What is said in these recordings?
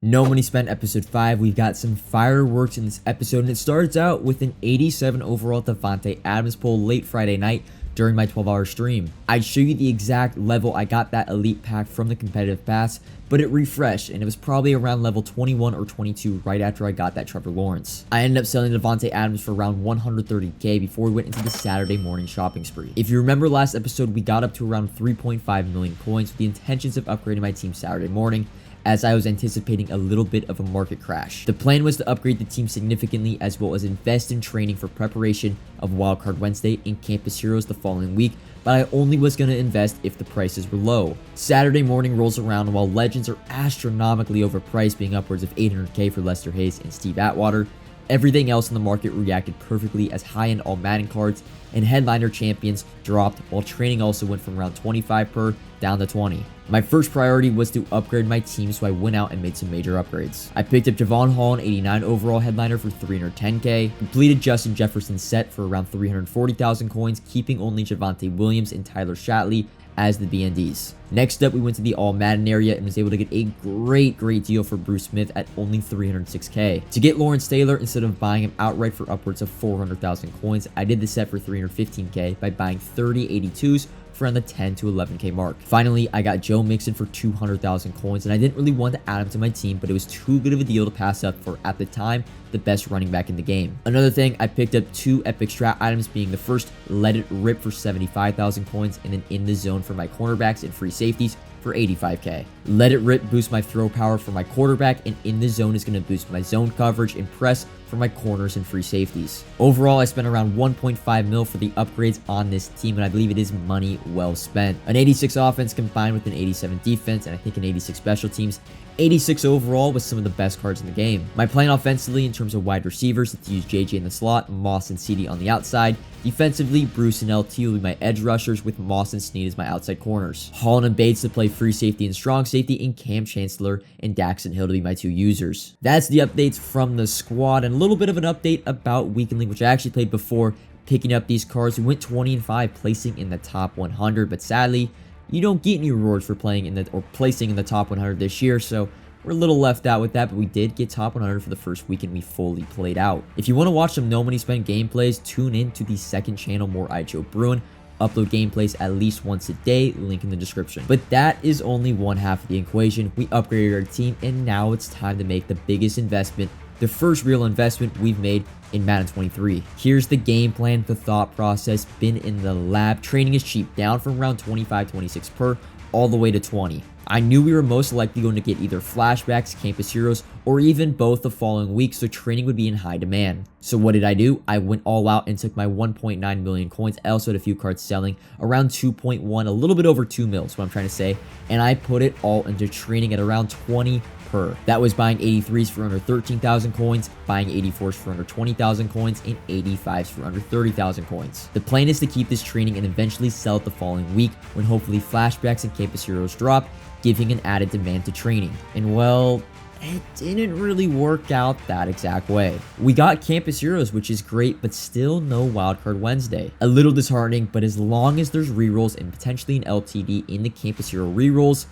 No Money Spent episode 5. We've got some fireworks in this episode, and it starts out with an 87 overall Davante Adams pull late Friday night during my 12-hour stream. I'd show you the exact level I got that elite pack from the competitive pass, but it refreshed, and it was probably around level 21 or 22 right after I got that Trevor Lawrence. I ended up selling Davante Adams for around 130k before we went into the Saturday morning shopping spree. If you remember last episode, we got up to around 3.5 million coins with the intentions of upgrading my team Saturday morning, as I was anticipating a little bit of a market crash. The plan was to upgrade the team significantly as well as invest in training for preparation of Wildcard Wednesday and Campus Heroes the following week, but I only was going to invest if the prices were low. Saturday morning rolls around while Legends are astronomically overpriced, being upwards of 800k for Lester Hayes and Steve Atwater. Everything else in the market reacted perfectly as high-end all Madden cards and headliner champions dropped, while training also went from around 25 per down to 20. My first priority was to upgrade my team, so I went out and made some major upgrades. I picked up Javon Hall, an 89 overall headliner for 310k, completed Justin Jefferson's set for around 340,000 coins, keeping only Javonte Williams and Tyler Shatley as the BNDs. Next up, we went to the all Madden area and was able to get a great deal for Bruce Smith at only 306k. To get Lawrence Taylor, instead of buying him outright for upwards of 400,000 coins, I did the set for 315k by buying 30 82s for around the 10 to 11k mark. Finally, I got Joe Mixon for 200,000 coins, and I didn't really want to add him to my team, but it was too good of a deal to pass up for, at the time, the best running back in the game. Another thing, I picked up two epic strat items, being the first, Let It Rip for 75,000 coins, and then In the Zone for my cornerbacks and free safeties for 85k. Let It Rip boosts my throw power for my quarterback, and In the Zone is going to boost my zone coverage and press for my corners and free safeties. Overall, I spent around 1.5 mil for the upgrades on this team, and I believe it is money well spent. An 86 offense combined with an 87 defense, and I think an 86 special teams. 86 overall with some of the best cards in the game. My plan offensively in terms of wide receivers is to use JJ in the slot, Moss and CD on the outside. Defensively, Bruce and LT will be my edge rushers with Moss and Snead as my outside corners. Holland and Bates to play free safety and strong safety, and Cam Chancellor and Daxton Hill to be my two users. That's the updates from the squad, and a little bit of an update about Weekend League, which I actually played before picking up these cards. We went 20-5, placing in the top 100, but sadly, you don't get any rewards for playing in the or placing in the top 100 this year, so we're a little left out with that, but we did get top 100 for the first weekend we fully played out. If you want to watch some No Money Spent gameplays, tune in to the second channel, More iJoebruin. Upload gameplays at least once a day, link in the description. But that is only one half of the equation. We upgraded our team, and now it's time to make the biggest investment, the first real investment we've made in Madden 23. Here's the game plan, the thought process, been in the lab. Training is cheap, down from around 25-26 per, all the way to 20. I knew we were most likely going to get either flashbacks, Campus Heroes, or even both the following week, so training would be in high demand. So what did I do? I went all out and took my 1.9 million coins. I also had a few cards selling around 2.1, a little bit over 2 mil, is what I'm trying to say, and I put it all into training at around 20 per. That was buying 83s for under 13,000 coins, buying 84s for under 20,000 coins, and 85s for under 30,000 coins. The plan is to keep this training and eventually sell it the following week when hopefully flashbacks and Campus Heroes drop, giving an added demand to training. And well, it didn't really work out that exact way. We got Campus Heroes, which is great, but still no Wildcard Wednesday. A little disheartening, but as long as there's rerolls and potentially an LTD in the Campus Hero rerolls,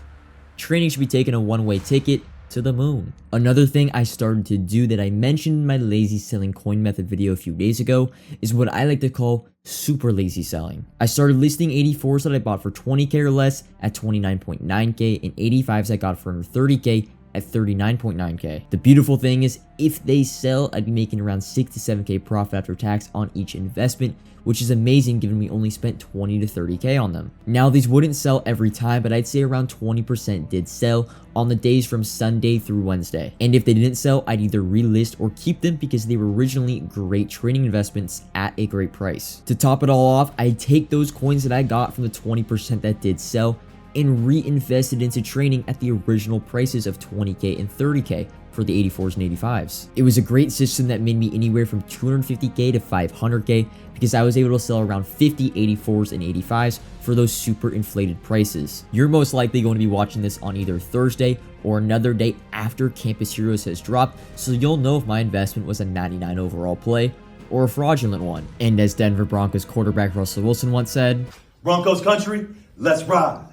training should be taking a one-way ticket to the moon. Another thing I started to do that I mentioned in my lazy selling coin method video a few days ago is what I like to call super lazy selling. I started listing 84s that I bought for 20k or less at 29.9k and 85s I got for under 30k at 39.9k. The beautiful thing is, if they sell, I'd be making around 6 to 7k profit after tax on each investment, which is amazing given we only spent 20 to 30k on them. Now, these wouldn't sell every time, but I'd say around 20% did sell on the days from Sunday through Wednesday. And if they didn't sell, I'd either relist or keep them because they were originally great trading investments at a great price. To top it all off, I'd take those coins that I got from the 20% that did sell and reinvested into training at the original prices of 20k and 30k for the 84s and 85s. It was a great system that made me anywhere from 250k to 500k because I was able to sell around 50 84s and 85s for those super inflated prices. You're most likely going to be watching this on either Thursday or another day after Campus Heroes has dropped, so you'll know if my investment was a 99 overall play or a fraudulent one. And as Denver Broncos quarterback Russell Wilson once said, "Broncos country, let's ride.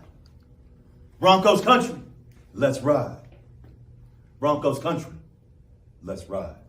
Broncos country, let's ride." Broncos country, let's ride.